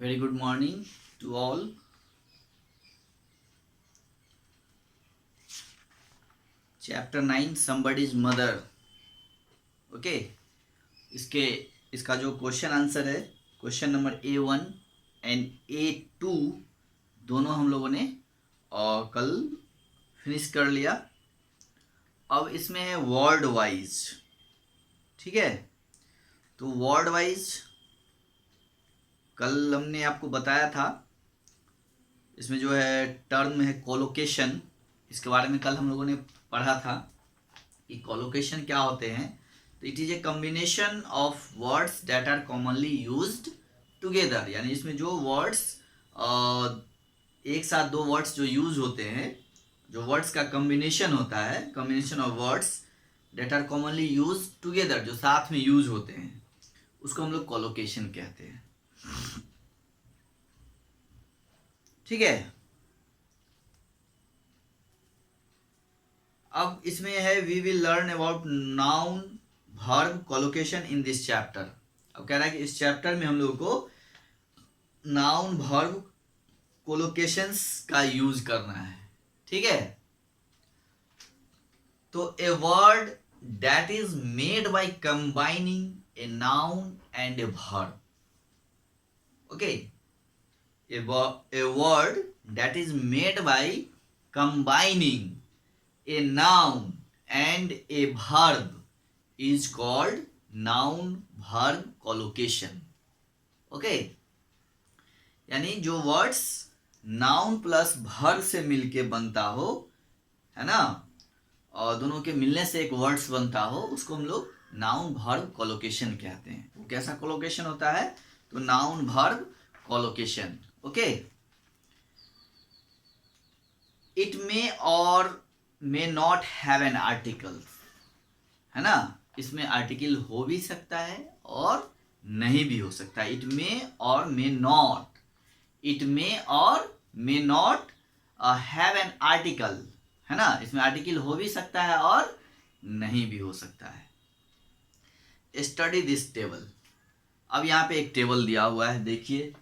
Very good morning to all. Chapter 9 Somebody's Mother. Okay इसके इसका जो क्वेश्चन आंसर है, question number A1 and A2 दोनों हम लोगों ने कल फिनिश कर लिया। अब इसमें है वर्ड वाइज। ठीक है, तो वर्ड वाइज कल हमने आपको बताया था। इसमें जो है टर्म है कोलोकेशन, इसके बारे में कल हम लोगों ने पढ़ा था कि कोलोकेशन क्या होते हैं। तो it is a combination of words that are commonly used together, यानी इसमें जो वर्ड्स एक साथ दो वर्ड्स जो यूज होते हैं, जो वर्ड्स का कॉम्बिनेशन होता है, combination of words that are commonly use together, जो साथ में यूज होते हैं, उसको हम लोग कोलोकेशन कहते हैं। ठीक है, अब इसमें है we will learn about noun verb collocation in this chapter. अब कह रहा है कि इस चैप्टर में हम लोगों को नाउन वर्ब कोलोकेशंस का यूज करना है। ठीक है, तो a word that is made by combining a noun and a verb. Okay, a word that is made by combining a noun and a verb is called noun verb collocation. Okay, यानी जो words noun plus verb से मिलके बनता हो, है ना, और दोनों के मिलने से एक वर्ड्स बनता हो, उसको हम लोग नाउन वर्ब कोलोकेशन कहते हैं। वो कैसा कोलोकेशन होता है? तो noun verb collocation. Okay, it may और may not have an article, है ना, इसमें आर्टिकल हो भी सकता है और नहीं भी हो सकता है। इट मे और मे नॉट, इट मे और may not have an article, है ना, इसमें आर्टिकल हो भी सकता है और नहीं भी हो सकता है। Study this table. अब यहाँ पे एक टेबल दिया हुआ है, देखिए।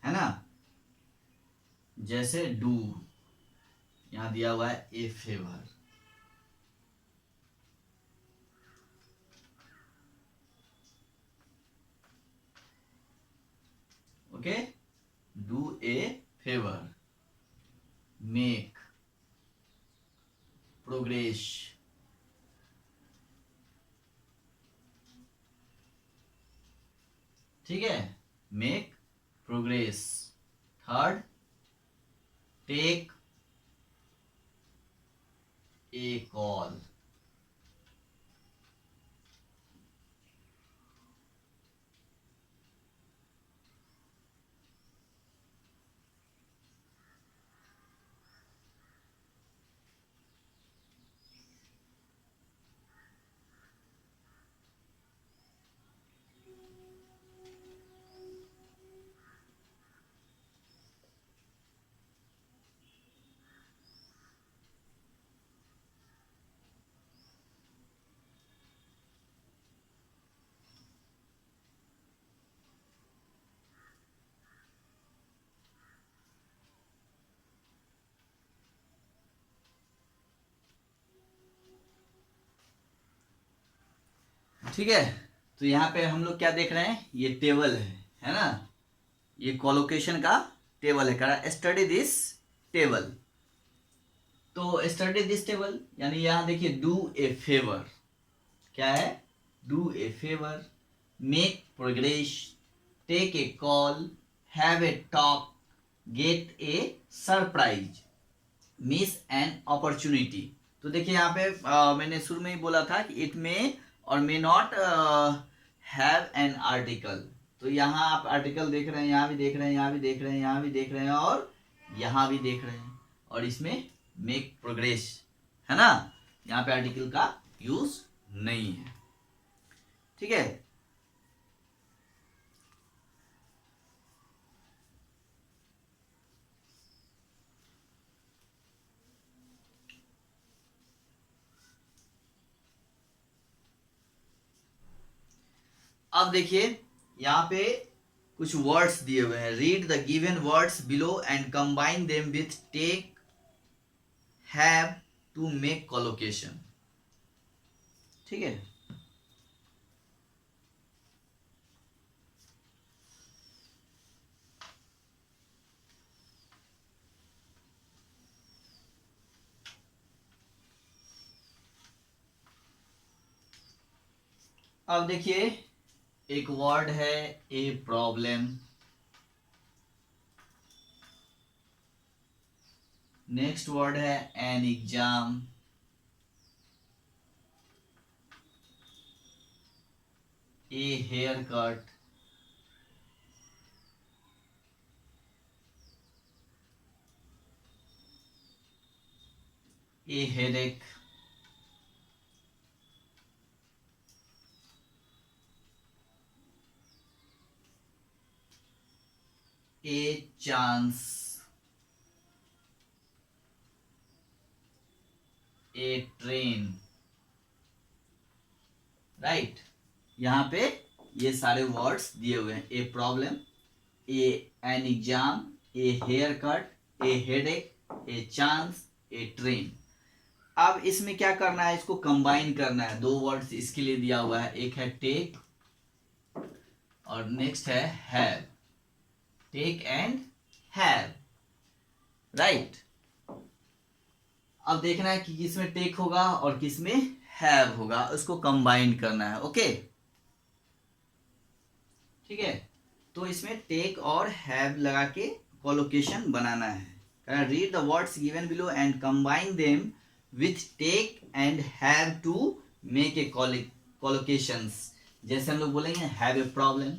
है ना, जैसे डू यहां दिया हुआ है a favour. Okay, do a favour, make, progress, ठीक है, make progress. Third, take a call. ठीक है, तो यहाँ पे हम लोग क्या देख रहे हैं, ये टेबल है ना, ये कोलोकेशन का टेबल है। कह स्टडी दिस टेबल। तो स्टडी दिस टेबल यानी यहाँ देखिए, डू ए फेवर, क्या है, do a favour, make progress, take a call, have a talk, get a surprise, miss an opportunity. तो देखिए यहाँ पे मैंने शुरू में ही बोला था कि इट मे और may not have an article, तो यहाँ आप आर्टिकल देख रहे हैं, यहाँ भी देख रहे हैं, यहाँ भी देख रहे हैं, यहाँ भी देख रहे हैं और यहाँ भी देख रहे हैं, और इसमें मेक प्रोग्रेस है ना, यहाँ पे आर्टिकल का यूज नहीं है। ठीक है, अब देखिए यहाँ पे कुछ वर्ड्स दिए हुए हैं। Read the given words below and combine them with take, have to make collocation. ठीक है, अब देखिए एक वर्ड है ए प्रॉब्लम, नेक्स्ट वर्ड है an exam, a haircut, a headache, a chance, a train. Right, यहाँ पे ये सारे वर्ड्स दिए हुए हैं। A problem, a an exam, a haircut, a headache, a chance, a train. अब इसमें क्या करना है, इसको कंबाइन करना है। दो वर्ड्स इसके लिए दिया हुआ है, एक है टेक और नेक्स्ट है have. Take and have, right. अब देखना है कि किसमें टेक होगा और किसमें हैव होगा, उसको कंबाइन करना है। ओके, ठीक है, तो इसमें टेक और हैव लगा के कोलोकेशन बनाना है। Read the words given below and combine them with take and have to make a collocations. जैसे हम लोग बोलेंगे हैव ए प्रॉब्लम,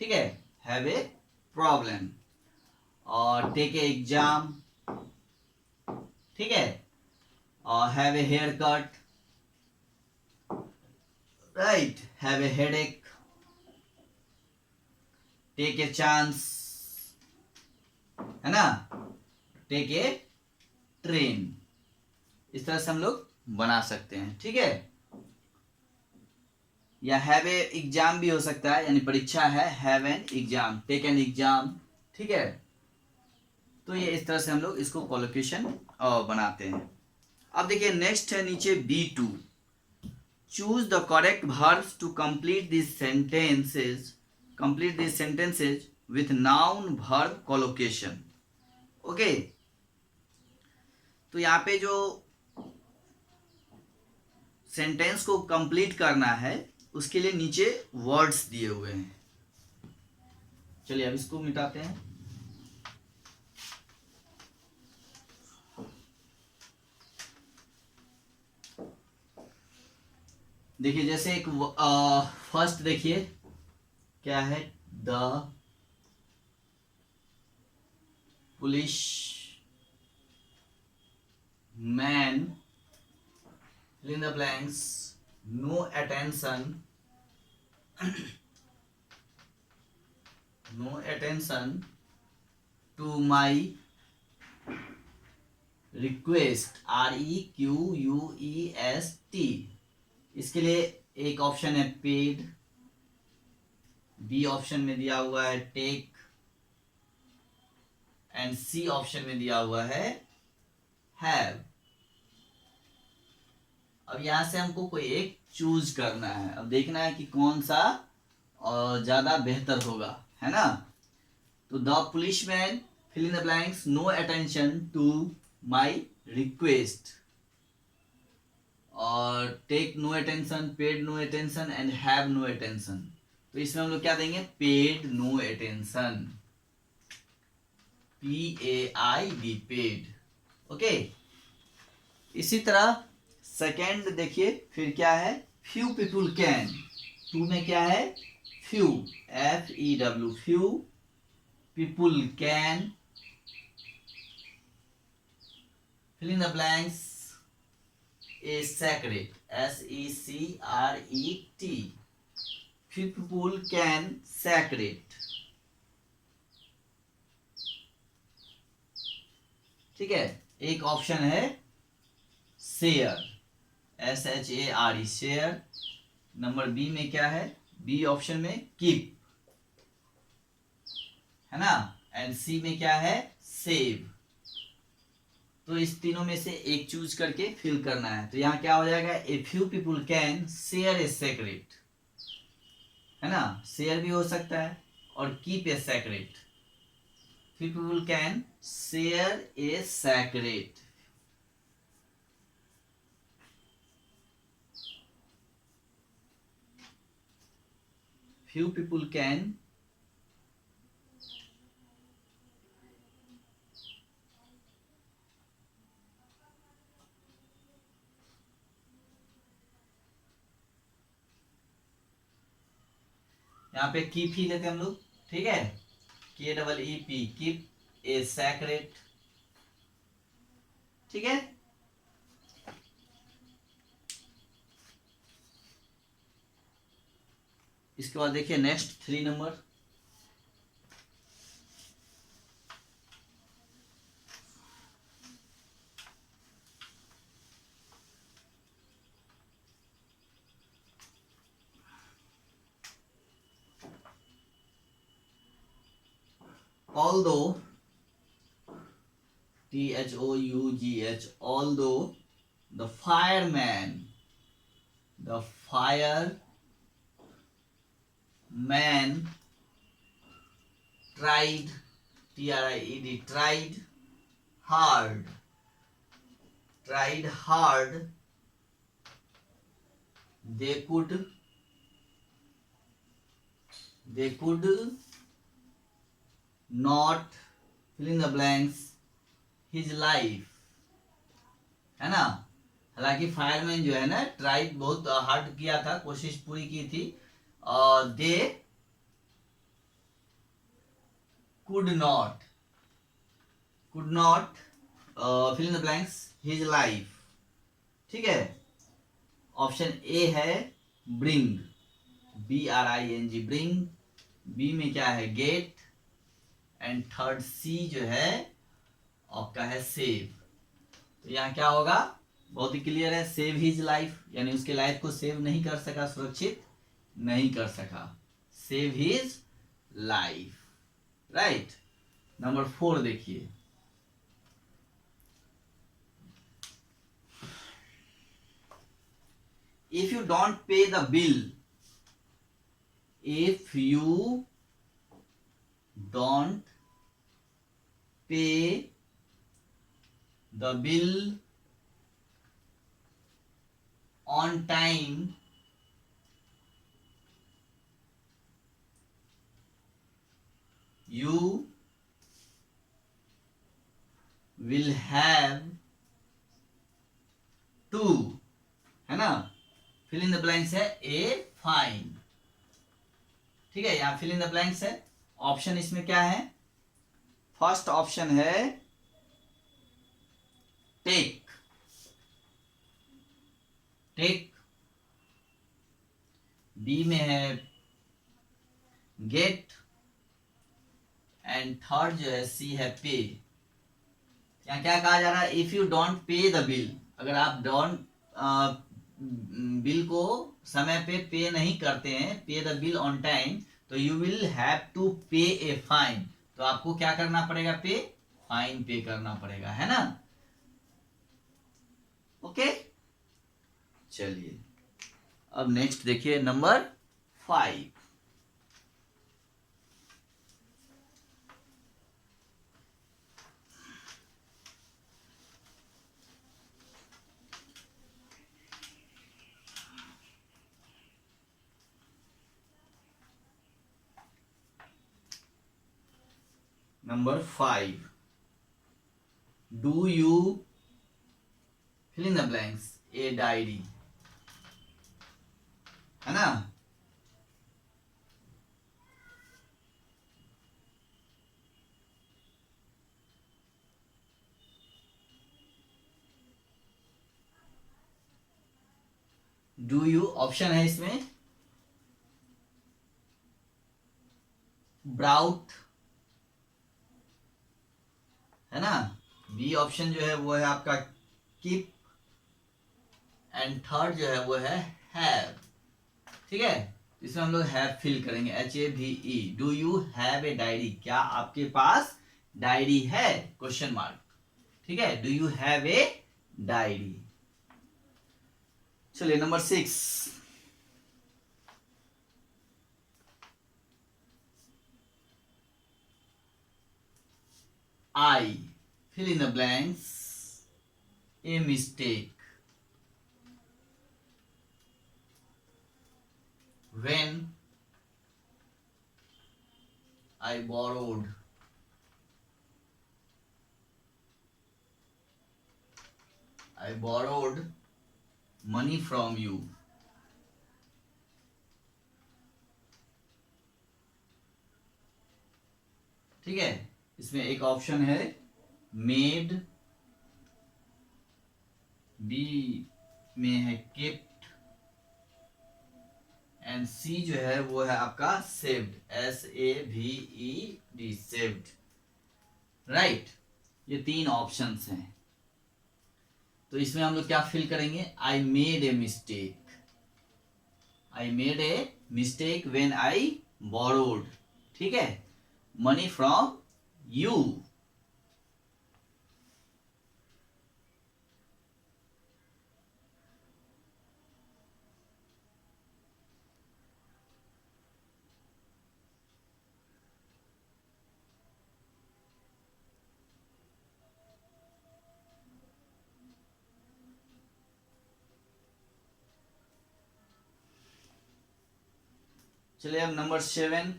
ठीक है, हैव ए प्रॉब्लम, और टेक ए एग्जाम, ठीक है, और have a haircut, right, have a headache, take a chance, है ना, टेक ए ट्रेन। इस तरह से हम लोग बना सकते हैं। ठीक है, या हैव ए एग्जाम भी हो सकता है, यानी परीक्षा है, have an exam, take an exam. ठीक है, तो ये इस तरह से हम लोग इसको कोलोकेशन बनाते हैं। अब देखिए नेक्स्ट है नीचे B2, choose the correct verbs to complete this sentences with noun verb collocation. Okay, तो यहाँ पे जो सेंटेंस को कंप्लीट करना है उसके लिए नीचे वर्ड्स दिए हुए हैं। चलिए अब इसको मिटाते हैं। देखिए जैसे एक फर्स्ट देखिए क्या है, the police man, fill in the blanks, no attention to my request, REQUEST। इसके लिए एक ऑप्शन है पेड, बी ऑप्शन में दिया हुआ है टेक, एंड सी ऑप्शन में दिया हुआ है हैव। अब यहां से हमको कोई एक चूज करना है। अब देखना है कि कौन सा ज्यादा बेहतर होगा, है ना। तो the policeman, fill in the blanks, no attention to my request, और take no attention, paid no attention and have no attention. तो इसमें हम लोग क्या देंगे, paid no attention, PAID, paid. Okay, इसी तरह सेकेंड देखिए फिर क्या है, फ्यू पीपुल कैन, टू में क्या है few, FEW, few people can fill in the blanks is sacred, SECRET, few people can sacred. ठीक है, एक ऑप्शन है share, SHARE, share. Number B में क्या है, बी ऑप्शन में कीप है ना, एंड सी में क्या है, सेव। तो इस तीनों में से एक चूज करके फिल करना है। तो यहाँ क्या हो जाएगा, a few people can share a secret, है ना, शेयर भी हो सकता है और keep a secret. Few people can share a secret. Few people can यहाँ पे कीप ही लेते हैं हम लोग, ठीक है, KEEP, कीप ए सेक्रेट, ठीक है। इसके बाद देखिए next 3 number, although, THOUGH, although the fireman tried, TRIED, tried hard, they could not fill in the blanks his life, है ना। हालांकि फायरमैन जो है ना, ट्राई बहुत हार्ड किया था, कोशिश पूरी की थी, दे could not fill in the blanks his life, ठीक है। ऑप्शन ए है ब्रिंग, BRING, ब्रिंग। बी में क्या है, गेट, एंड थर्ड सी जो है आपका है सेव। तो यहाँ क्या होगा, बहुत ही क्लियर है, सेव हिज लाइफ, यानी उसके लाइफ को सेव नहीं कर सका, सुरक्षित नहीं कर सका, save his life, right. Number 4 देखिए, if you don't pay the bill, if you don't pay the bill on time, you will have to, है ना, फिल इन द ब्लैंक्स है ए फाइन, ठीक है। यहाँ फिल इन द ब्लैंक्स है, option इसमें क्या है, फर्स्ट ऑप्शन है टेक, बी में है गेट, एंड थर्ड जो है सी है पे। यहाँ क्या कहा जा रहा है, if you don't pay the bill, अगर आप बिल को समय पे नहीं करते हैं, पे द बिल ऑन टाइम, तो यू विल हैव टू पे ए फाइन, तो आपको क्या करना पड़ेगा, फाइन पे करना पड़ेगा, है ना। ओके, चलिए अब नेक्स्ट देखिए number 5। Number 5, do you fill in the blanks a diary, है ना। डू यू ऑप्शन है इसमें ब्राउट, है ना। बी ऑप्शन जो है वो है आपका कीप, एंड थर्ड जो है वो है हैव। ठीक है, इसमें हम लोग हैव फिल करेंगे, HAVE। Do you have a diary, क्या आपके पास डायरी है, क्वेश्चन मार्क। ठीक है, do you have a diary. चलिए number 6, I fill in the blanks, a mistake when I borrowed money from you. ठीक है, इसमें एक ऑप्शन है मेड, बी में है केप्ट, एंड सी जो है वो है आपका सेव्ड, SAVED, सेव्ड। राइट, ये 3 ऑप्शंस हैं। तो इसमें हम लोग क्या फिल करेंगे, I made a mistake when I borrowed, ठीक है, मनी फ्रॉम यू। चलिए अब number 7,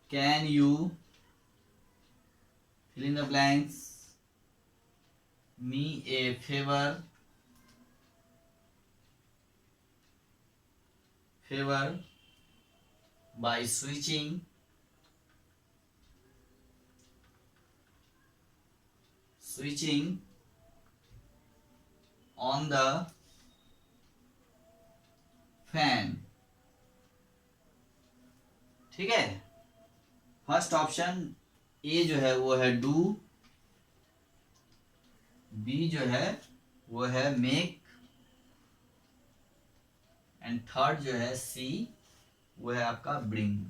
can you fill in the blanks, me a favor by switching on the fan। ठीक है, फर्स्ट ऑप्शन ए जो है वो है डू, बी जो है वो है मेक, एंड थर्ड जो है सी वो है आपका ब्रिंग।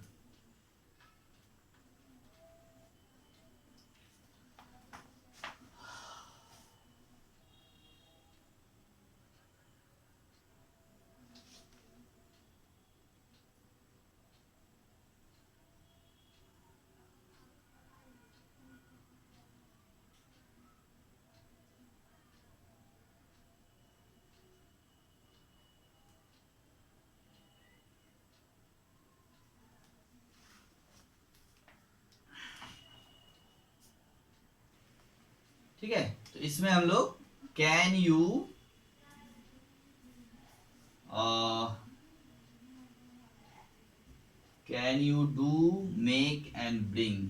ठीक है, तो इसमें हम लोग can you do, make and bring.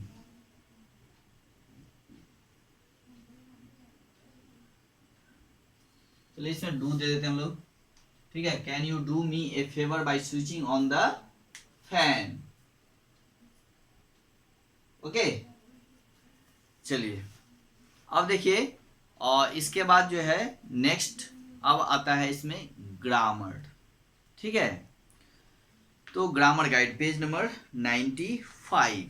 चलिए इसमें डू दे देते हैं हम लोग। ठीक है, can you do me A favour bye switching on the fan. Okay, चलिए अब देखिए, और इसके बाद जो है नेक्स्ट अब आता है इसमें ग्रामर। ठीक है, तो ग्रामर गाइड पेज नंबर 95,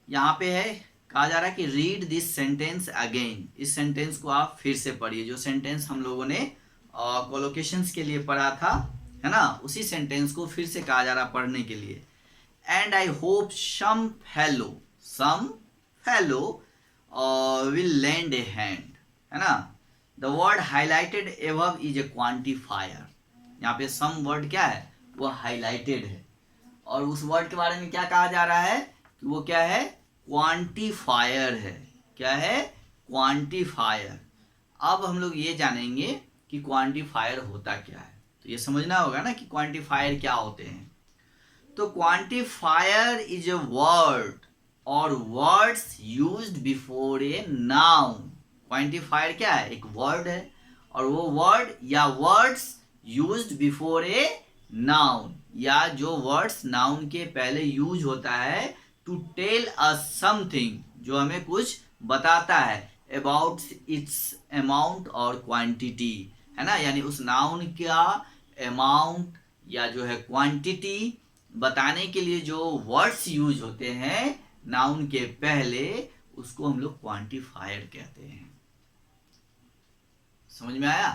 यहाँ पे है, कहा जा रहा है कि रीड दिस सेंटेंस अगेन। इस सेंटेंस को आप फिर से पढ़िए, जो सेंटेंस हम लोगों ने कोलोकेशंस के लिए पढ़ा था, है ना, उसी सेंटेंस को फिर से कहा जा रहा पढ़ने के लिए। And I hope some fellow will lend a hand, है ना। The word highlighted above is a quantifier। यहाँ पे some word क्या है, वो highlighted है, और उस वर्ड के बारे में क्या कहा जा रहा है कि वो क्या है, क्वांटिफायर है। क्या है, क्वांटिफायर। अब हम लोग ये जानेंगे कि क्वांटिफायर होता क्या है, तो ये समझना होगा ना कि क्वांटिफायर क्या होते हैं। तो quantifier is a word or words used before a noun। Quantifier क्या है? एक वर्ड है, और वो वर्ड या words used before a noun, या जो वर्ड्स नाउन के पहले यूज होता है टू टेल अस समथिंग, जो हमें कुछ बताता है अबाउट इट्स अमाउंट और क्वांटिटी, है ना। यानी उस नाउन का अमाउंट या जो है क्वांटिटी बताने के लिए जो वर्ड्स यूज होते हैं नाउन के पहले, उसको हम लोग क्वांटिफायर कहते हैं। समझ में आया?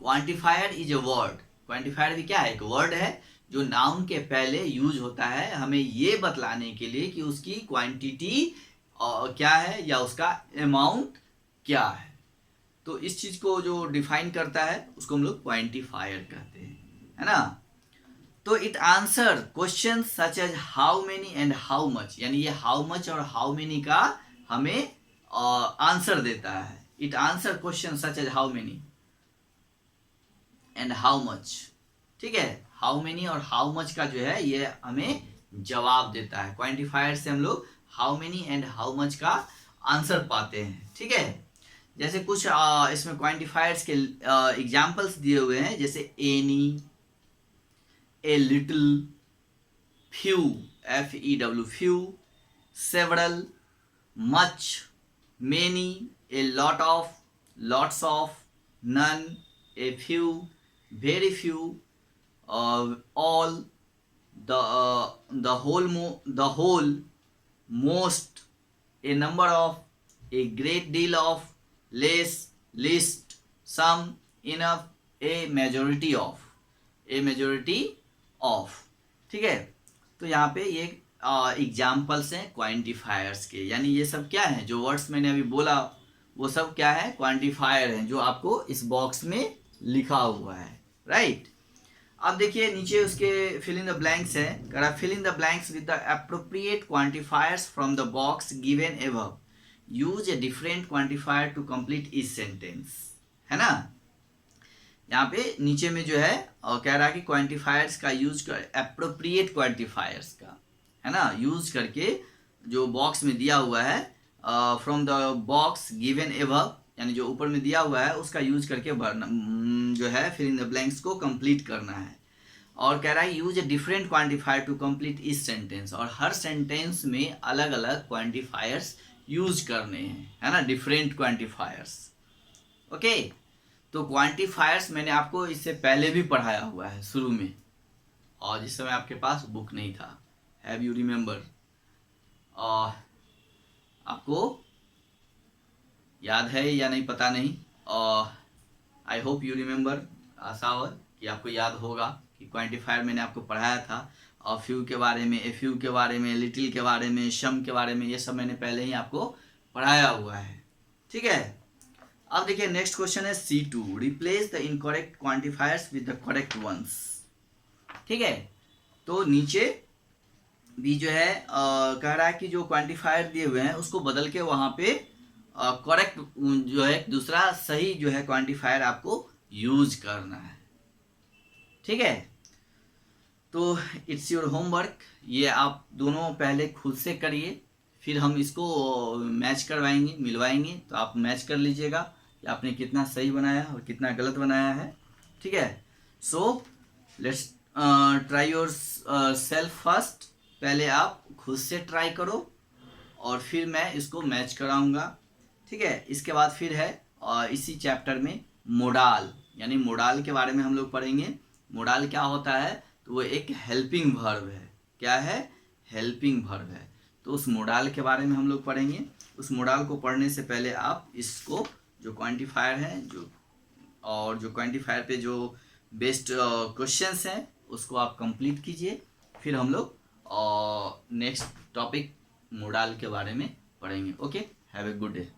Quantifier is a word. Quantifier भी क्या है? एक वर्ड है जो नाउन के पहले यूज होता है हमें ये बतलाने के लिए कि उसकी क्वांटिटी क्या है या उसका अमाउंट क्या है। तो इस चीज को जो डिफाइन करता है उसको हम लोग क्वांटिफायर कहते हैं, है ना। तो it answer question such as how many and how much, यानी ये हाउ मच और हाउ मेनी का हमें आंसर देता है। It answer question such as how many and how much, ठीक है। हाउ मेनी और हाउ मच का जो है ये हमें जवाब देता है। क्वांटिफायर से हम लोग how many and how much का आंसर पाते हैं, ठीक है। जैसे कुछ इसमें क्वांटिफायर्स के एग्जांपल्स दिए हुए हैं, जैसे any, a little, few, FEW few, several, much, many, a lot of, lots of, none, a few, very few, all, the whole, most, a number of, a great deal of, less, least, some, enough, a majority of, ठीक है। तो यहाँ पे ये examples हैं quantifiers के, यानी ये सब क्या है, जो वर्ड्स मैंने अभी बोला वो सब क्या है? क्वांटिफायर हैं, जो आपको इस बॉक्स में लिखा हुआ है, राइट। अब देखिए नीचे उसके फिल इन द ब्लैंक्स है, करा fill in the blanks with the appropriate quantifiers from the box given above, use a different quantifier to complete इस सेंटेंस, है ना। यहाँ पे नीचे में जो है कह रहा है कि क्वांटिफायर्स का यूज कर, एप्रोप्रिएट क्वांटिफायर्स का, है ना, यूज करके जो बॉक्स में दिया हुआ है from the box given above, यानी जो ऊपर में दिया हुआ है उसका यूज करके जो है फिल इन द ब्लैंक्स को कंप्लीट करना है। और कह रहा है use a different quantifier to complete इस सेंटेंस, और हर सेंटेंस में अलग अलग क्वांटिफायर्स यूज करने हैं, है ना, डिफरेंट क्वांटिफायर्स। ओके, तो क्वांटिफायर्स मैंने आपको इससे पहले भी पढ़ाया हुआ है शुरू में, और जिस समय आपके पास बुक नहीं था। Have you remember? आपको याद है या नहीं पता नहीं, आई होप यू रिमेंबर। आशा हो कि आपको याद होगा कि क्वांटिफायर मैंने आपको पढ़ाया था, और फ्यू के बारे में, ए फ्यू के बारे में, लिटिल के बारे में, शम के बारे में, ये सब मैंने पहले ही आपको पढ़ाया हुआ है, ठीक है। अब देखिए नेक्स्ट क्वेश्चन है C2, replace the incorrect quantifiers with the correct ones, ठीक है। तो नीचे भी जो है कह रहा है कि जो क्वांटिफायर दिए हुए हैं उसको बदल के वहां पे करेक्ट जो है दूसरा सही जो है क्वांटिफायर आपको यूज करना है, ठीक है। तो इट्स योर होमवर्क, ये आप दोनों पहले खुद से करिए, फिर हम इसको मैच करवाएंगे, मिलवाएंगे, तो आप मैच कर लीजिएगा कि आपने कितना सही बनाया और कितना गलत बनाया है, ठीक है। So let's try your self first, पहले आप खुद से ट्राई करो और फिर मैं इसको मैच कराऊंगा, ठीक है। इसके बाद फिर है इसी चैप्टर में मोडाल, यानी मोडाल के बारे में हम लोग पढ़ेंगे। मोडाल क्या होता है? तो वो एक हेल्पिंग वर्ब है। क्या है? हेल्पिंग वर्ब है। तो उस मोडाल के बारे में हम लोग पढ़ेंगे। उस मोडाल को पढ़ने से पहले आप इसको जो क्वांटिफायर है और जो क्वांटिफायर पे जो बेस्ड क्वेश्चंस हैं उसको आप कंप्लीट कीजिए, फिर हम लोग नेक्स्ट टॉपिक मोडाल के बारे में पढ़ेंगे। Okay, have a good day.